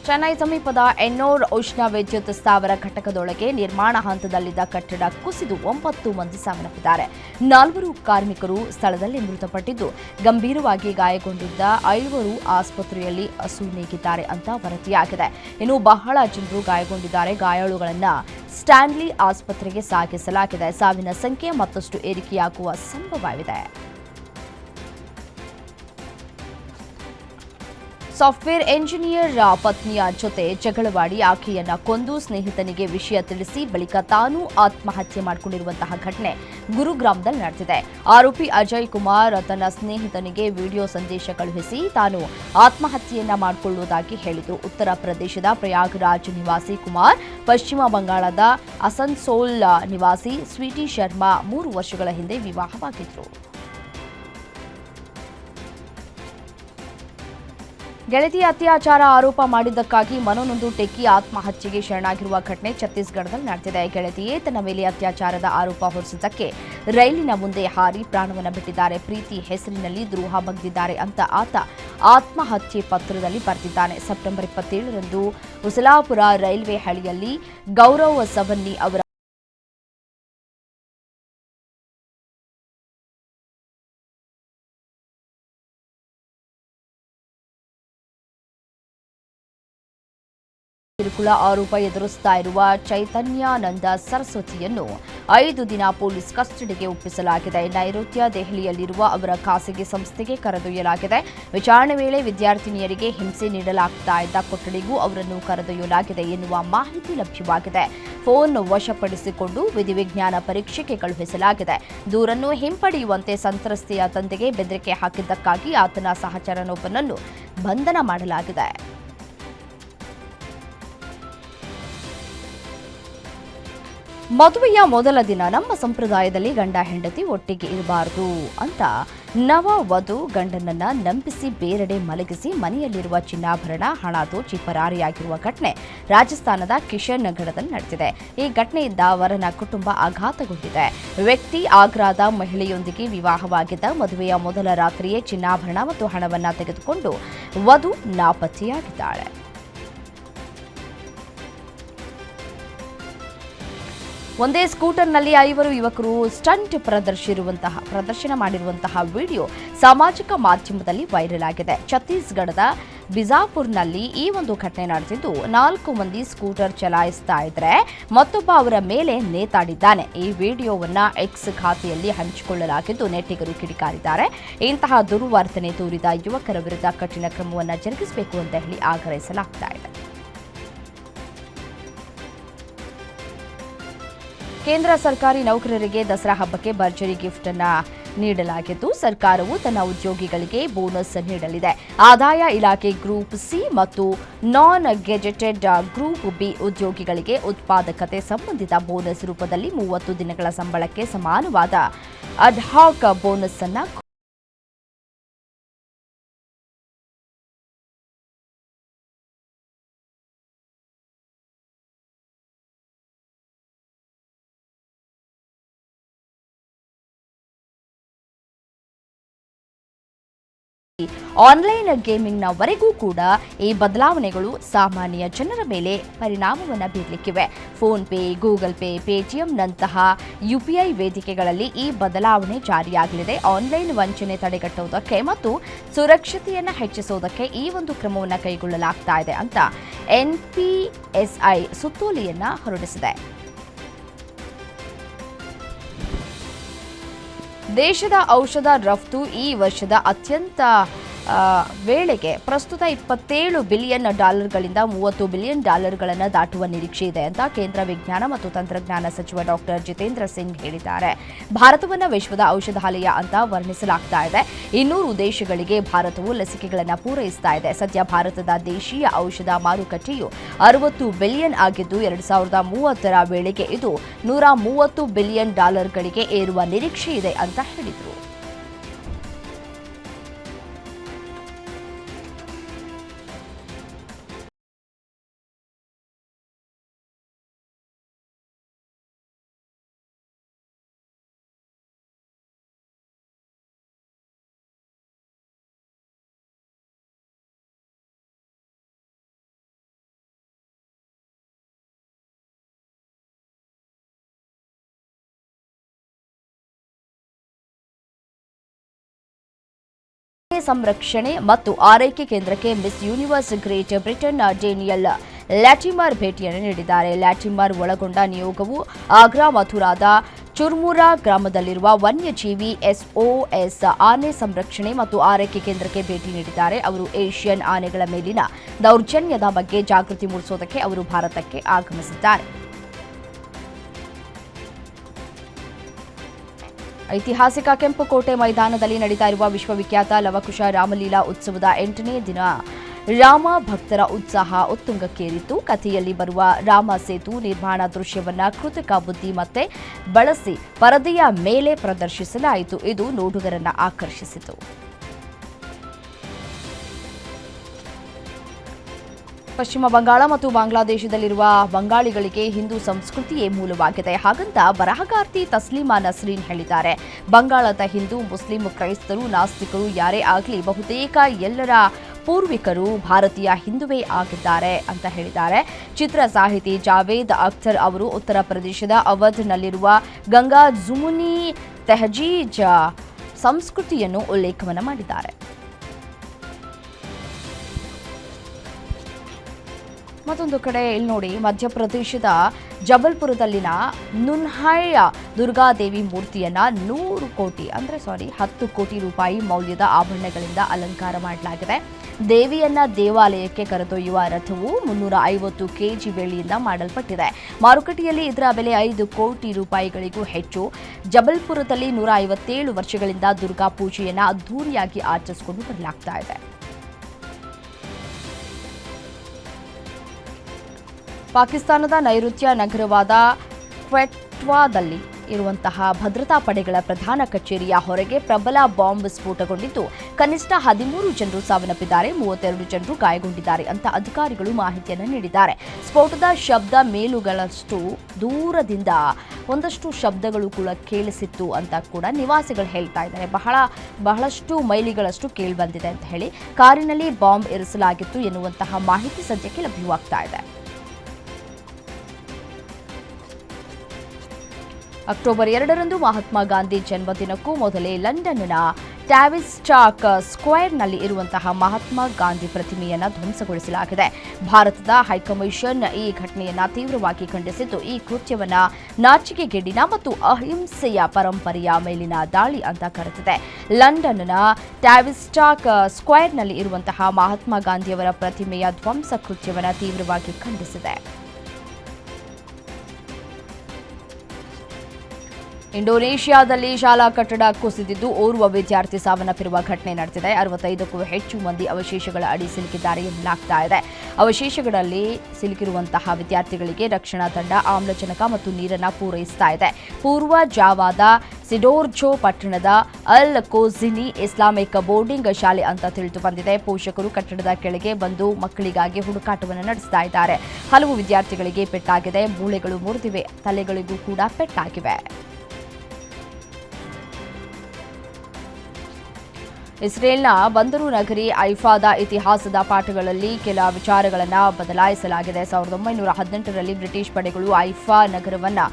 ಚೆನ್ನೈ ಸಮೀಪದ ಎನ್ನೋರ್ ಉಷ್ಣ ವಿದ್ಯುತ್ ಸ್ಥಾವರ ಘಟಕದೊಳಗೆ ನಿರ್ಮಾಣ ಹಂತದಲ್ಲಿದ್ದ ಕಟ್ಟಡ ಕುಸಿದು 9 ಮಂದಿ ಸಾವನ್ನಪ್ಪಿದ್ದಾರೆ. 4 ಕಾರ್ಮಿಕರು ಸ್ಥಳದಲ್ಲಿ ಮೃತಪಟ್ಟಿದ್ದು, ಗಂಭೀರವಾಗಿ ಗಾಯಗೊಂಡಿದ್ದ 5 ಆಸ್ಪತ್ರೆಯಲ್ಲಿ ಅಸುನೀಗಿದ್ದಾರೆ ಅಂತ ವರದಿಯಾಗಿದೆ. ಇನ್ನು ಬಹಳ ಜನರು ಗಾಯಗೊಂಡಿದ್ದಾರೆ. ಗಾಯಾಳುಗಳನ್ನು ಸ್ಟ್ಯಾನ್ಲಿ ಆಸ್ಪತ್ರೆಗೆ ಸಾಗಿಸಲಾಗಿದೆ. ಸಾವಿನ ಸಂಖ್ಯೆ ಮತ್ತಷ್ಟು ಏರಿಕೆಯಾಗುವ ಸಂಭವವಿದೆ. ಸಾಫ್ಟ್ವೇರ್ ಎಂಜಿನಿಯರ್ ಪತ್ನಿಯ ಜೊತೆ ಜಗಳವಾಡಿ ಆಕೆಯನ್ನ ಕೊಂದು ಸ್ನೇಹಿತನಿಗೆ ವಿಷಯ ತಿಳಿಸಿ ಬಳಿಕ ತಾನೂ ಆತ್ಮಹತ್ಯೆ ಮಾಡಿಕೊಂಡಿರುವಂತಹ ಘಟನೆ ಗುರುಗ್ರಾಮದಲ್ಲಿ ನಡೆದಿದೆ. ಆರೋಪಿ ಅಜಯ್ ಕುಮಾರ್ ತನ್ನ ಸ್ನೇಹಿತನಿಗೆ ವಿಡಿಯೋ ಸಂದೇಶ ಕಳುಹಿಸಿ ತಾನು ಆತ್ಮಹತ್ಯೆಯನ್ನ ಮಾಡಿಕೊಳ್ಳುವುದಾಗಿ ಹೇಳಿದರು. ಉತ್ತರ ಪ್ರದೇಶದ ಪ್ರಯಾಗ್ರಾಜ್ ನಿವಾಸಿ ಕುಮಾರ್ ಪಶ್ಚಿಮ ಬಂಗಾಳದ ಅಸನ್ಸೋಲ್ ನಿವಾಸಿ ಸ್ವೀಟಿ ಶರ್ಮಾ 3 ವರ್ಷಗಳ ಹಿಂದೆ ವಿವಾಹವಾಗಿದ್ದರು. ಗೆಳತಿ ಅತ್ಯಾಚಾರ ಆರೋಪ ಮಾಡಿದ್ದಕ್ಕಾಗಿ ಮನನೊಂದು ಟೆಕ್ಕಿ ಆತ್ಮಹತ್ಯೆಗೆ ಶರಣಾಗಿರುವ ಘಟನೆ ಛತ್ತೀಸ್ಗಢದಲ್ಲಿ ನಡೆದಿದೆ. ಗೆಳತಿಯೇ ತನ್ನ ಮೇಲೆ ಅತ್ಯಾಚಾರದ ಆರೋಪ ಹೊರಿಸಿದ್ದಕ್ಕೆ ರೈಲಿನ ಮುಂದೆ ಹಾರಿ ಪ್ರಾಣವನ್ನು ಬಿಟ್ಟಿದ್ದಾರೆ. ಪ್ರೀತಿ ಹೆಸರಿನಲ್ಲಿ ದ್ರೋಹ ಬಗೆದಿದ್ದಾರೆ ಅಂತ ಆತ ಆತ್ಮಹತ್ಯೆ ಪತ್ರದಲ್ಲಿ ಬರೆದಿದ್ದಾನೆ. ಸೆಪ್ಟೆಂಬರ್ 27ರಂದು ಉಸಲಾಪುರ ರೈಲ್ವೆ ಹಳಿಯಲ್ಲಿ ಗೌರವ್ ಸವನ್ನಿ ಅವರ ಕಿರುಕುಳ ಆರೋಪ ಎದುರಿಸ್ತಾ ಇರುವ ಚೈತನ್ಯಾನಂದ ಸರಸ್ವತಿಯನ್ನು 5 ದಿನ ಪೊಲೀಸ್ ಕಸ್ಟಡಿಗೆ ಒಪ್ಪಿಸಲಾಗಿದೆ. ನೈಋತ್ಯ ದೆಹಲಿಯಲ್ಲಿರುವ ಅವರ ಖಾಸಗಿ ಸಂಸ್ಥೆಗೆ ಕರೆದೊಯ್ಯಲಾಗಿದೆ. ವಿಚಾರಣೆ ವೇಳೆ ವಿದ್ಯಾರ್ಥಿನಿಯರಿಗೆ ಹಿಂಸೆ ನೀಡಲಾಗ್ತಾ ಇದ್ದ ಕೊಠಡಿಗೂ ಅವರನ್ನು ಕರೆದೊಯ್ಯಲಾಗಿದೆ ಎನ್ನುವ ಮಾಹಿತಿ ಲಭ್ಯವಾಗಿದೆ. ಫೋನ್ ವಶಪಡಿಸಿಕೊಂಡು ವಿಧಿವಿಜ್ಞಾನ ಪರೀಕ್ಷೆಗೆ ಕಳುಹಿಸಲಾಗಿದೆ. ದೂರನ್ನು ಹಿಂಪಡೆಯುವಂತೆ ಸಂತ್ರಸ್ತೆಯ ತಂದೆಗೆ ಬೆದರಿಕೆ ಹಾಕಿದ್ದಕ್ಕಾಗಿ ಆತನ ಸಹಚರನೊಬ್ಬನನ್ನು ಬಂಧನ ಮಾಡಲಾಗಿದೆ. ಮದುವೆಯ ಮೊದಲ ದಿನ ನಮ್ಮ ಸಂಪ್ರದಾಯದಲ್ಲಿ ಗಂಡ ಹೆಂಡತಿ ಒಟ್ಟಿಗೆ ಇರಬಾರದು ಅಂತ ನವ ವಧು ಗಂಡನನ್ನ ನಂಬಿಸಿ ಬೇರೆಡೆ ಮಲಗಿಸಿ ಮನೆಯಲ್ಲಿರುವ ಚಿನ್ನಾಭರಣ ಹಣ ದೋಚಿ ಪರಾರಿಯಾಗಿರುವ ಘಟನೆ ರಾಜಸ್ಥಾನದ ಕಿಶನ್ ನಗರದಲ್ಲಿ ನಡೆದಿದೆ. ಈ ಘಟನೆಯಿಂದ ವರನ ಕುಟುಂಬ ಆಘಾತಗೊಂಡಿದೆ. ವ್ಯಕ್ತಿ ಆಗ್ರಾದ ಮಹಿಳೆಯೊಂದಿಗೆ ವಿವಾಹವಾಗಿದ್ದ. ಮದುವೆಯ ಮೊದಲ ರಾತ್ರಿಯೇ ಚಿನ್ನಾಭರಣ ಮತ್ತು ಹಣವನ್ನ ತೆಗೆದುಕೊಂಡು ವಧು ನಾಪತ್ತೆಯಾಗಿದ್ದಾಳೆ. ಒಂದೇ ಸ್ಕೂಟರ್ನಲ್ಲಿ 5 ಯುವಕರು ಸ್ಟಂಟ್ ಪ್ರದರ್ಶನ ಮಾಡಿರುವಂತಹ ವಿಡಿಯೋ ಸಾಮಾಜಿಕ ಮಾಧ್ಯಮದಲ್ಲಿ ವೈರಲ್ ಆಗಿದೆ. ಛತ್ತೀಸ್ಗಢದ ಬಿಜಾಪುರ್ನಲ್ಲಿ ಈ ಒಂದು ಘಟನೆ ನಡೆದಿದ್ದು, 4 ಮಂದಿ ಸ್ಕೂಟರ್ ಚಲಾಯಿಸ್ತಾ ಇದ್ರೆ ಮತ್ತೊಬ್ಬ ಅವರ ಮೇಲೆ ನೇತಾಡಿದ್ದಾನೆ. ಈ ವಿಡಿಯೋವನ್ನ ಎಕ್ಸ್ ಖಾತೆಯಲ್ಲಿ ಹಂಚಿಕೊಳ್ಳಲಾಗಿದ್ದು ನೆಟ್ಟಿಗರು ಕಿಡಿಕಾರಿದ್ದಾರೆ. ಇಂತಹ ದುರ್ವರ್ತನೆ ತೋರಿದ ಯುವಕರ ವಿರುದ್ಧ ಕಠಿಣ ಕ್ರಮವನ್ನು ಜರುಗಿಸಬೇಕು ಅಂತ ಹೇಳಿ ಆಗ್ರಹಿಸಲಾಗ್ತಾ ಇದೆ. ಕೇಂದ್ರ ಸರ್ಕಾರಿ ನೌಕರರಿಗೆ ದಸರಾ ಹಬ್ಬಕ್ಕೆ ಭರ್ಜರಿ ಗಿಫ್ಟ್ ಅನ್ನು ನೀಡಲಾಗಿದ್ದು, ಸರ್ಕಾರವು ತನ್ನ ಉದ್ಯೋಗಿಗಳಿಗೆ ಬೋನಸ್ ನೀಡಲಿದೆ. ಆದಾಯ ಇಲಾಖೆ ಗ್ರೂಪ್ ಸಿ ಮತ್ತು ನಾನ್ ಗೆಜೆಟೆಡ್ ಗ್ರೂಪ್ ಬಿ ಉದ್ಯೋಗಿಗಳಿಗೆ ಉತ್ಪಾದಕತೆ ಸಂಬಂಧಿತ ಬೋನಸ್ ರೂಪದಲ್ಲಿ 30 ದಿನಗಳ ಸಂಬಳಕ್ಕೆ ಸಮಾನವಾದ ಅಡ್ಹಾಕ್ ಬೋನಸ್ ಅನ್ನು ಆನ್ಲೈನ್ ಗೇಮಿಂಗ್ನವರೆಗೂ ಕೂಡ ಈ ಬದಲಾವಣೆಗಳು ಸಾಮಾನ್ಯ ಜನರ ಮೇಲೆ ಪರಿಣಾಮವನ್ನು ಬೀರಲಿಕ್ಕಿವೆ. ಫೋನ್ ಪೇ, ಗೂಗಲ್ ಪೇ, ಪೇಟಿಎಂನಂತಹ ಯುಪಿಐ ವೇದಿಕೆಗಳಲ್ಲಿ ಈ ಬದಲಾವಣೆ ಜಾರಿಯಾಗಲಿದೆ. ಆನ್ಲೈನ್ ವಂಚನೆ ತಡೆಗಟ್ಟುವುದಕ್ಕೆ ಮತ್ತು ಸುರಕ್ಷತೆಯನ್ನು ಹೆಚ್ಚಿಸುವುದಕ್ಕೆ ಈ ಒಂದು ಕ್ರಮವನ್ನು ಕೈಗೊಳ್ಳಲಾಗ್ತಾ ಇದೆ ಅಂತ ಎನ್ಪಿಎಸ್ಐ ಸುತ್ತೋಲೆಯನ್ನು ಹೊರಡಿಸಿದೆ. ದೇಶದ ಔಷಧ ರಫ್ತು ಈ ವರ್ಷದ ಅತ್ಯಂತ ವೇಳೆಗೆ ಪ್ರಸ್ತುತ $27 ಬಿಲಿಯನ್ ಗಳಿಂದ $30 ಬಿಲಿಯನ್ ದಾಟುವ ನಿರೀಕ್ಷೆ ಇದೆ ಅಂತ ಕೇಂದ್ರ ವಿಜ್ಞಾನ ಮತ್ತು ತಂತ್ರಜ್ಞಾನ ಸಚಿವ ಡಾಕ್ಟರ್ ಜಿತೇಂದ್ರ ಸಿಂಗ್ ಹೇಳಿದ್ದಾರೆ. ಭಾರತವನ್ನು ವಿಶ್ವದ ಔಷಧಾಲಯ ಅಂತ ವರ್ಣಿಸಲಾಗ್ತಾ ಇದೆ. 200 ದೇಶಗಳಿಗೆ ಭಾರತವು ಲಸಿಕೆಗಳನ್ನು ಪೂರೈಸ್ತಾ ಇದೆ. ಸದ್ಯ ಭಾರತದ ದೇಶೀಯ ಔಷಧ ಮಾರುಕಟ್ಟೆಯು $60 ಬಿಲಿಯನ್ ಆಗಿದ್ದು 2030ರ ವೇಳೆಗೆ ಇದು $130 ಬಿಲಿಯನ್ ಗಳಿಗೆ ಏರುವ ನಿರೀಕ್ಷೆ ಇದೆ ಅಂತ ಹೇಳಿದರು. ಸಂರಕ್ಷಣೆ ಮತ್ತು ಆರೈಕೆ ಕೇಂದ್ರಕ್ಕೆ Miss Universe Great Britain Danielle Latimer ಭೇಟಿಯನ್ನು ನೀಡಿದ್ದಾರೆ. ಲ್ಯಾಟಿಮರ್ ಒಳಗೊಂಡ ನಿಯೋಗವು ಆಗ್ರಾ ಮಥುರಾದ ಚುರ್ಮುರಾ ಗ್ರಾಮದಲ್ಲಿರುವ ವನ್ಯಜೀವಿ SOS ಆನೆ ಸಂರಕ್ಷಣೆ ಮತ್ತು ಆರೈಕೆ ಕೇಂದ್ರಕ್ಕೆ ಭೇಟಿ ನೀಡಿದ್ದಾರೆ. ಅವರು ಏಷ್ಯನ್ ಆನೆಗಳ ಮೇಲಿನ ದೌರ್ಜನ್ಯದ ಬಗ್ಗೆ ಜಾಗೃತಿ ಮೂಡಿಸುವುದಕ್ಕೆ ಅವರು ಭಾರತಕ್ಕೆ ಆಗಮಿಸಿದ್ದಾರೆ. ಐತಿಹಾಸಿಕ ಕೆಂಪುಕೋಟೆ ಮೈದಾನದಲ್ಲಿ ನಡೀತಾ ಇರುವ ವಿಶ್ವವಿಖ್ಯಾತ ಲವಕುಶ ರಾಮಲೀಲಾ ಉತ್ಸವದ 8ನೇ ದಿನ ರಾಮ ಭಕ್ತರ ಉತ್ಸಾಹ ಉತ್ತುಂಗಕ್ಕೇರಿತ್ತು. ಕಥೆಯಲ್ಲಿ ಬರುವ ರಾಮ ಸೇತು ನಿರ್ಮಾಣ ದೃಶ್ಯವನ್ನ ಕೃತಕ ಬುದ್ಧಿಮತ್ತೆ ಬಳಸಿ ಪರದೆಯ ಮೇಲೆ ಪ್ರದರ್ಶಿಸಲಾಯಿತು. ಇದು ನೋಡುಗರನ್ನ ಆಕರ್ಷಿಸಿತು. ಪಶ್ಚಿಮ ಬಂಗಾಳ ಮತ್ತು ಬಾಂಗ್ಲಾದೇಶದಲ್ಲಿರುವ ಬಂಗಾಳಿಗಳಿಗೆ ಹಿಂದೂ ಸಂಸ್ಕೃತಿಯೇ ಮೂಲವಾಗಿದೆ. ಹಾಗಂತ ಬರಹಗಾರ್ತಿ ತಸ್ಲೀಮಾ ನಸ್ರೀನ್ ಹೇಳಿದ್ದಾರೆ. ಬಂಗಾಳದ ಹಿಂದೂ, ಮುಸ್ಲಿಂ, ಕ್ರೈಸ್ತರು, ನಾಸ್ತಿಕರು ಯಾರೇ ಆಗಲಿ ಬಹುತೇಕ ಎಲ್ಲರ ಪೂರ್ವಿಕರು ಭಾರತೀಯ ಹಿಂದುವೇ ಆಗಿದ್ದಾರೆ ಅಂತ ಹೇಳಿದ್ದಾರೆ. ಚಿತ್ರ ಸಾಹಿತಿ ಜಾವೇದ್ ಅಖ್ತರ್ ಅವರು ಉತ್ತರ ಪ್ರದೇಶದ ಅವಧ್ನಲ್ಲಿರುವ ಗಂಗಾ ಜುಮುನಿ ತೆಹಜೀಜ್ ಸಂಸ್ಕೃತಿಯನ್ನು ಉಲ್ಲೇಖವನ್ನು ಮಾಡಿದ್ದಾರೆ. ಮತ್ತೊಂದು ಕಡೆ ಇಲ್ಲಿ ನೋಡಿ, ಮಧ್ಯಪ್ರದೇಶದ ಜಬಲ್ಪುರದಲ್ಲಿನ ನುನ್ಹಾಯ ದುರ್ಗಾದೇವಿ ಮೂರ್ತಿಯನ್ನ 10 ಕೋಟಿ ರೂಪಾಯಿ ಮೌಲ್ಯದ ಆಭರಣಗಳಿಂದ ಅಲಂಕಾರ ಮಾಡಲಾಗಿದೆ. ದೇವಿಯನ್ನ ದೇವಾಲಯಕ್ಕೆ ಕರೆದೊಯ್ಯುವ ರಥವು 350 ಕೆಜಿ ಬೆಳ್ಳಿಯಿಂದ ಮಾಡಲ್ಪಟ್ಟಿದೆ. ಮಾರುಕಟ್ಟೆಯಲ್ಲಿ ಇದರ ಬೆಲೆ 5 ಕೋಟಿ ರೂಪಾಯಿಗಳಿಗೂ ಹೆಚ್ಚು. ಜಬಲ್ಪುರದಲ್ಲಿ 157 ವರ್ಷಗಳಿಂದ ದುರ್ಗಾ ಪೂಜೆಯನ್ನ ಅದ್ದೂರಿಯಾಗಿ ಆಚರಿಸಿಕೊಂಡು ಬರಲಾಗ್ತಾ ಇದೆ. ಪಾಕಿಸ್ತಾನದ ನೈಋತ್ಯ ನಗರವಾದ ಕ್ವೆಟ್ವಾದಲ್ಲಿ ಇರುವಂತಹ ಭದ್ರತಾ ಪಡೆಗಳ ಪ್ರಧಾನ ಕಚೇರಿಯ ಹೊರಗೆ ಪ್ರಬಲ ಬಾಂಬ್ ಸ್ಫೋಟಗೊಂಡಿದ್ದು ಕನಿಷ್ಠ 13 ಜನರು ಸಾವನ್ನಪ್ಪಿದ್ದಾರೆ, 32 ಜನರು ಗಾಯಗೊಂಡಿದ್ದಾರೆ ಅಂತ ಅಧಿಕಾರಿಗಳು ಮಾಹಿತಿಯನ್ನು ನೀಡಿದ್ದಾರೆ. ಸ್ಫೋಟದ ಶಬ್ದ ಮೇಲುಗಳಷ್ಟು ದೂರದಿಂದ ಒಂದಷ್ಟು ಶಬ್ದಗಳು ಕೂಡ ಕೇಳಿಸಿತ್ತು ಅಂತ ಕೂಡ ನಿವಾಸಿಗಳು ಹೇಳ್ತಾ ಇದ್ದಾರೆ. ಬಹಳಷ್ಟು ಮೈಲಿಗಳಷ್ಟು ಕೇಳಿಬಂದಿದೆ ಅಂತ ಹೇಳಿ ಕಾರಿನಲ್ಲಿ ಬಾಂಬ್ ಇರಿಸಲಾಗಿತ್ತು ಎನ್ನುವಂತಹ ಮಾಹಿತಿ ಸದ್ಯಕ್ಕೆ ಲಭ್ಯವಾಗ್ತಾ ಇದೆ. ಅಕ್ಟೋಬರ್ 2ರಂದು ಮಹಾತ್ಮ ಗಾಂಧಿ ಜನ್ಮದಿನಕ್ಕೂ ಮೊದಲೇ ಲಂಡನ್ನ ಟ್ಯಾವಿಸ್ಟಾಕ್ ಸ್ಕ್ವೇರ್ನಲ್ಲಿ ಇರುವಂತಹ ಮಹಾತ್ಮ ಗಾಂಧಿ ಪ್ರತಿಮೆಯನ್ನು ಧ್ವಂಸಗೊಳಿಸಲಾಗಿದೆ. ಭಾರತದ ಹೈಕಮಿಷನ್ ಈ ಘಟನೆಯನ್ನು ತೀವ್ರವಾಗಿ ಖಂಡಿಸಿದ್ದು ಈ ಕೃತ್ಯವನ್ನು ನಾಚಿಕೆಗೇಡಿನ ಮತ್ತು ಅಹಿಂಸೆಯ ಪರಂಪರೆಯ ಮೇಲಿನ ದಾಳಿ ಅಂತ ಕರೆದಿದೆ. ಲಂಡನ್ನ ಟ್ಯಾವಿಸ್ಟಾಕ್ ಸ್ಕ್ವೇರ್ನಲ್ಲಿ ಇರುವಂತಹ ಮಹಾತ್ಮ ಗಾಂಧಿಯವರ ಪ್ರತಿಮೆಯ ಧ್ವಂಸ ಕೃತ್ಯವನ್ನು ತೀವ್ರವಾಗಿ ಖಂಡಿಸಿದೆ. ಇಂಡೋನೇಷ್ಯಾದಲ್ಲಿ ಶಾಲಾ ಕಟ್ಟಡ ಕುಸಿದಿದ್ದು ಓರ್ವ ವಿದ್ಯಾರ್ಥಿ ಸಾವನ್ನಪ್ಪಿರುವ ಘಟನೆ ನಡೆದಿದೆ. 65ಕ್ಕೂ ಹೆಚ್ಚು ಮಂದಿ ಅವಶೇಷಗಳ ಅಡಿ ಸಿಲುಕಿದ್ದಾರೆ ಎನ್ನಲಾಗ್ತಾ ಇದೆ. ಅವಶೇಷಗಳಲ್ಲಿ ಸಿಲುಕಿರುವಂತಹ ವಿದ್ಯಾರ್ಥಿಗಳಿಗೆ ರಕ್ಷಣಾ ತಂಡ ಆಮ್ಲಜನಕ ಮತ್ತು ನೀರನ್ನು ಪೂರೈಸ್ತಾ ಇದೆ. ಪೂರ್ವ ಜಾವಾದ ಸಿಡೋರ್ಜೋ ಪಟ್ಟಣದ ಅಲ್ ಕೋಜಿನಿ ಇಸ್ಲಾಮಿಕ್ ಬೋರ್ಡಿಂಗ್ ಶಾಲೆ ಅಂತ ತಿಳಿದು ಬಂದಿದೆ. ಪೋಷಕರು ಕಟ್ಟಡದ ಕೆಳಗೆ ಬಂದು ಮಕ್ಕಳಿಗಾಗಿ ಹುಡುಕಾಟವನ್ನು ನಡೆಸ್ತಾ ಇದ್ದಾರೆ. ಹಲವು ವಿದ್ಯಾರ್ಥಿಗಳಿಗೆ ಪೆಟ್ಟಾಗಿದೆ, ಮೂಳೆಗಳು ಮುರಿದಿವೆ, ತಲೆಗಳಿಗೂ ಕೂಡ ಪೆಟ್ಟಾಗಿವೆ. ಇಸ್ರೇಲ್ನ ಬಂದರು ನಗರಿ ಐಫಾದ ಇತಿಹಾಸದ ಪಾಠಗಳಲ್ಲಿ ಕೆಲ ವಿಚಾರಗಳನ್ನು ಬದಲಾಯಿಸಲಾಗಿದೆ. 1918ರಲ್ಲಿ ಬ್ರಿಟಿಷ್ ಪಡೆಗಳು ಐಫಾ ನಗರವನ್ನು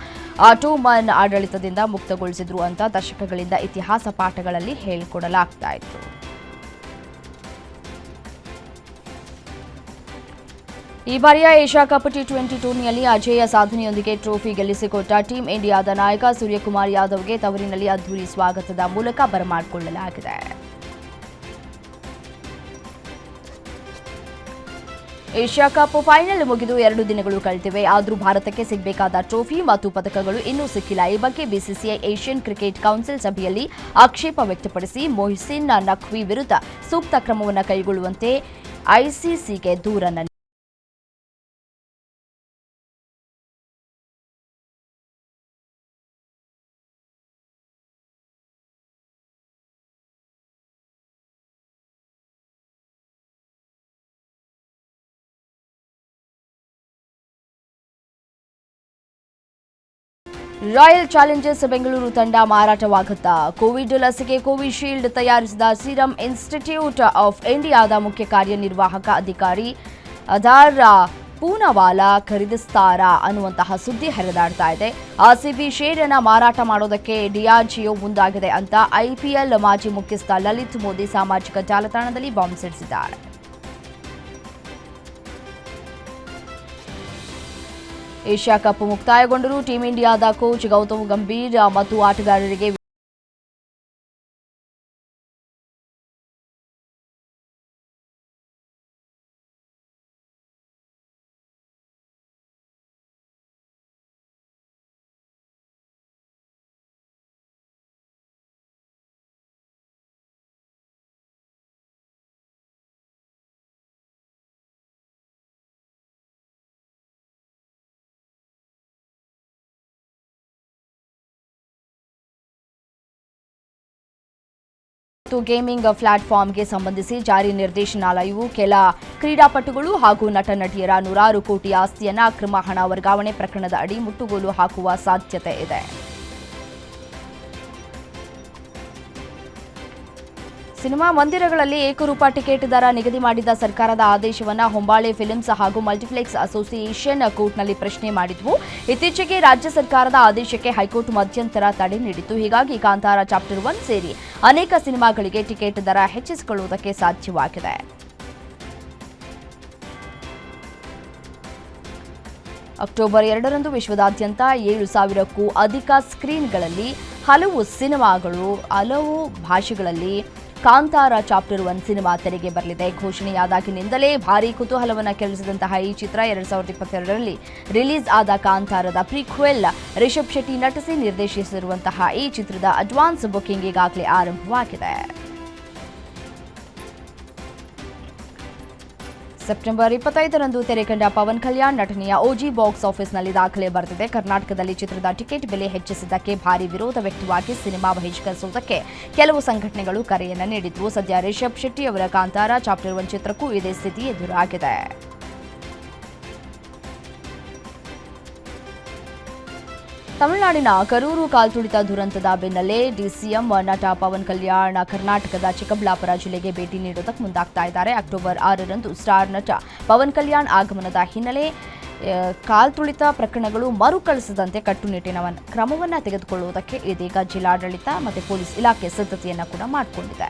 ಆಟೋಮನ್ ಆಡಳಿತದಿಂದ ಮುಕ್ತಗೊಳಿಸಿದ್ರು ಅಂತ ದಶಕಗಳಿಂದ ಇತಿಹಾಸ ಪಾಠಗಳಲ್ಲಿ ಹೇಳಿಕೊಡಲಾಗ್ತಾ ಇತ್ತು. ಈ ಬಾರಿಯ ಏಷ್ಯಾ ಕಪ್ ಟಿ20 ಟೂರ್ನಿಯಲ್ಲಿ ಅಜೇಯ ಸಾಧನೆಯೊಂದಿಗೆ ಟ್ರೋಫಿ ಗೆಲ್ಲಿಸಿಕೊಟ್ಟ ಟೀಂ ಇಂಡಿಯಾದ ನಾಯಕ ಸೂರ್ಯಕುಮಾರ್ ಯಾದವ್ಗೆ ತವರಿನಲ್ಲಿ ಅದ್ದೂರಿ ಸ್ವಾಗತದ ಮೂಲಕ ಬರಮಾಡಿಕೊಳ್ಳಲಾಗಿದೆ. ಏಷ್ಯಾ ಕಪ್ ಫೈನಲ್ ಮುಗಿದು 2 ದಿನಗಳು ಕಳೆದಿವೆ. ಆದರೂ ಭಾರತಕ್ಕೆ ಸಿಗಬೇಕಾದ ಟ್ರೋಫಿ ಮತ್ತು ಪದಕಗಳು ಇನ್ನೂ ಸಿಕ್ಕಿಲ್ಲ. ಈ ಬಗ್ಗೆ ಬಿಸಿಸಿಐ ಏಷ್ಯನ್ ಕ್ರಿಕೆಟ್ ಕೌನ್ಸಿಲ್ ಸಭೆಯಲ್ಲಿ ಆಕ್ಷೇಪ ವ್ಯಕ್ತಪಡಿಸಿ ಮೊಹ್ಸಿನ್ ನಖ್ವಿ ವಿರುದ್ಧ ಸೂಕ್ತ ಕ್ರಮವನ್ನು ಕೈಗೊಳ್ಳುವಂತೆ ಐಸಿಸಿಗೆ ದೂರನ್ನು ರಾಯಲ್ ಚಾಲೆಂಜರ್ಸ್ ಬೆಂಗಳೂರು ತಂಡ ಮಾರಾಟವಾಗುತ್ತಾ? ಕೋವಿಡ್ ಲಸಿಕೆ ಕೋವಿಶೀಲ್ಡ್ ತಯಾರಿಸಿದ ಸೀರಂ ಇನ್ಸ್ಟಿಟ್ಯೂಟ್ ಆಫ್ ಇಂಡಿಯಾದ ಮುಖ್ಯ ಕಾರ್ಯನಿರ್ವಾಹಕ ಅಧಿಕಾರಿ ಅದಾರ್ ಪೂನಾವಾಲಾ ಖರೀದಿಸ್ತಾರಾ ಅನ್ನುವಂತಹ ಸುದ್ದಿ ಹರಿದಾಡ್ತಾ ಇದೆ. ಆರ್ಸಿಬಿ ಶೇರ್ ಅನ್ನು ಮಾರಾಟ ಮಾಡೋದಕ್ಕೆ ಡಿಯಾಜಿಯೋ ಮುಂದಾಗಿದೆ ಅಂತ ಐಪಿಎಲ್ ಮಾಜಿ ಮುಖ್ಯಸ್ಥ ಲಲಿತ್ ಮೋದಿ ಸಾಮಾಜಿಕ ಜಾಲತಾಣದಲ್ಲಿ ಬಾಂಬ್ ಸಿಡಿಸಿದ್ದಾರೆ. ಏಷ್ಯಾ ಕಪ್ ಮುಕ್ತಾಯಗೊಂಡರೂ ಟೀಂ ಇಂಡಿಯಾದ ಕೋಚ್ ಗೌತಮ್ ಗಂಭೀರ್ ಮತ್ತು ಆಟಗಾರರಿಗೆ ಗೇಮಿಂಗ್ ಪ್ಲಾಟ್ಫಾರ್ಮ್ಗೆ ಸಂಬಂಧಿಸಿ ಜಾರಿ ನಿರ್ದೇಶನಾಲಯವು ಕೆಲ ಕ್ರೀಡಾಪಟುಗಳು ಹಾಗೂ ನಟ ನಟಿಯರ 100 ಕೋಟಿ ಆಸ್ತಿಯನ್ನು ಅಕ್ರಮ ಹಣ ವರ್ಗಾವಣೆ ಪ್ರಕರಣದ ಅಡಿ ಮುಟ್ಟುಗೋಲು ಹಾಕುವ ಸಾಧ್ಯತೆ ಇದೆ. ಸಿನಿಮಾ ಮಂದಿರಗಳಲ್ಲಿ ಏಕರೂಪ ಟಿಕೆಟ್ ದರ ನಿಗದಿ ಮಾಡಿದ ಸರ್ಕಾರದ ಆದೇಶವನ್ನು ಹೊಂಬಾಳೆ ಫಿಲ್ಮ್ಸ್ ಹಾಗೂ ಮಲ್ಟಿಪ್ಲೆಕ್ಸ್ ಅಸೋಸಿಯೇಷನ್ ಕೋರ್ಟ್ನಲ್ಲಿ ಪ್ರಶ್ನೆ ಮಾಡಿದ್ವು. ಇತ್ತೀಚೆಗೆ ರಾಜ್ಯ ಸರ್ಕಾರದ ಆದೇಶಕ್ಕೆ ಹೈಕೋರ್ಟ್ ಮಧ್ಯಂತರ ತಡೆ ನೀಡಿತ್ತು. ಹೀಗಾಗಿ ಕಾಂತಾರ ಚಾಪ್ಟರ್ 1 ಸೇರಿ ಅನೇಕ ಸಿನಿಮಾಗಳಿಗೆ ಟಿಕೆಟ್ ದರ ಹೆಚ್ಚಿಸಿಕೊಳ್ಳುವುದಕ್ಕೆ ಸಾಧ್ಯವಾಗಿದೆ. ಅಕ್ಟೋಬರ್ 2ರಂದು ವಿಶ್ವದಾದ್ಯಂತ 7,000ಕ್ಕೂ ಅಧಿಕ ಸ್ಕ್ರೀನ್ಗಳಲ್ಲಿ ಹಲವು ಭಾಷೆಗಳಲ್ಲಿ ಕಾಂತಾರ ಚಾಪ್ಟರ್ 1 ಸಿನಿಮಾ ತೆರೆಗೆ ಬರಲಿದೆ. ಘೋಷಣೆಯಾದಾಗಿನಿಂದಲೇ ಭಾರೀ ಕುತೂಹಲವನ್ನು ಕೆರಳಿಸಿದಂತಹ ಈ ಚಿತ್ರ 2022ರಲ್ಲಿ ರಿಲೀಸ್ ಆದ ಕಾಂತಾರದ ಪ್ರೀಕ್ವೆಲ್ ರಿಷಬ್ ಶೆಟ್ಟಿ ನಟಿಸಿ ನಿರ್ದೇಶಿಸಿರುವಂತಹ ಈ ಚಿತ್ರದ ಅಡ್ವಾನ್ಸ್ ಬುಕಿಂಗ್ ಈಗಾಗಲೇ ಆರಂಭವಾಗಿದೆ. ಸೆಪ್ಟೆಂಬರ್ 25ರಂದು ತೆರೆಕಂಡ ಪವನ್ ಕಲ್ಯಾಣ್ ನಟನೆಯ ಓಜಿ ಬಾಕ್ಸ್ ಆಫೀಸ್ನಲ್ಲಿ ದಾಖಲೆ ಬರೆದಿದೆ. ಕರ್ನಾಟಕದಲ್ಲಿ ಚಿತ್ರದ ಟಿಕೆಟ್ ಬೆಲೆ ಹೆಚ್ಚಿಸಿದ್ದಕ್ಕೆ ಭಾರೀ ವಿರೋಧ ವ್ಯಕ್ತವಾಗಿ ಸಿನಿಮಾ ಬಹಿಷ್ಕರಿಸುವುದಕ್ಕೆ ಕೆಲವು ಸಂಘಟನೆಗಳು ಕರೆಯನ್ನು ನೀಡಿದ್ವು. ಸದ್ಯ ರಿಷಬ್ ಶೆಟ್ಟಿ ಅವರ ಕಾಂತಾರ ಚಾಪ್ಟರ್ 1 ಚಿತ್ರಕ್ಕೂ ಇದೇ ಸ್ಥಿತಿ ಎದುರಾಗಿದೆ. ತಮಿಳುನಾಡಿನ ಕರೂರು ಕಾಲ್ತುಳಿತ ದುರಂತದ ಬೆನ್ನಲ್ಲೇ ಡಿಸಿಎಂ ನಟ ಪವನ್ ಕಲ್ಯಾಣ್ ಕರ್ನಾಟಕದ ಚಿಕ್ಕಬಳ್ಳಾಪುರ ಜಿಲ್ಲೆಗೆ ಭೇಟಿ ನೀಡುವುದಕ್ಕೆ ಮುಂದಾಗ್ತಾ ಇದ್ದಾರೆ. ಅಕ್ಟೋಬರ್ 6ರಂದು ಸ್ಟಾರ್ ನಟ ಪವನ್ ಕಲ್ಯಾಣ್ ಆಗಮನದ ಹಿನ್ನೆಲೆ ಕಾಲ್ತುಳಿತ ಪ್ರಕರಣಗಳು ಮರುಕಳಿಸದಂತೆ ಕಟ್ಟುನಿಟ್ಟಿನ ಕ್ರಮವನ್ನು ತೆಗೆದುಕೊಳ್ಳುವುದಕ್ಕೆ ಇದೀಗ ಜಿಲ್ಲಾಡಳಿತ ಮತ್ತು ಪೊಲೀಸ್ ಇಲಾಖೆ ಸಿದ್ಧತೆಯನ್ನು ಕೂಡ ಮಾಡಿಕೊಂಡಿದೆ.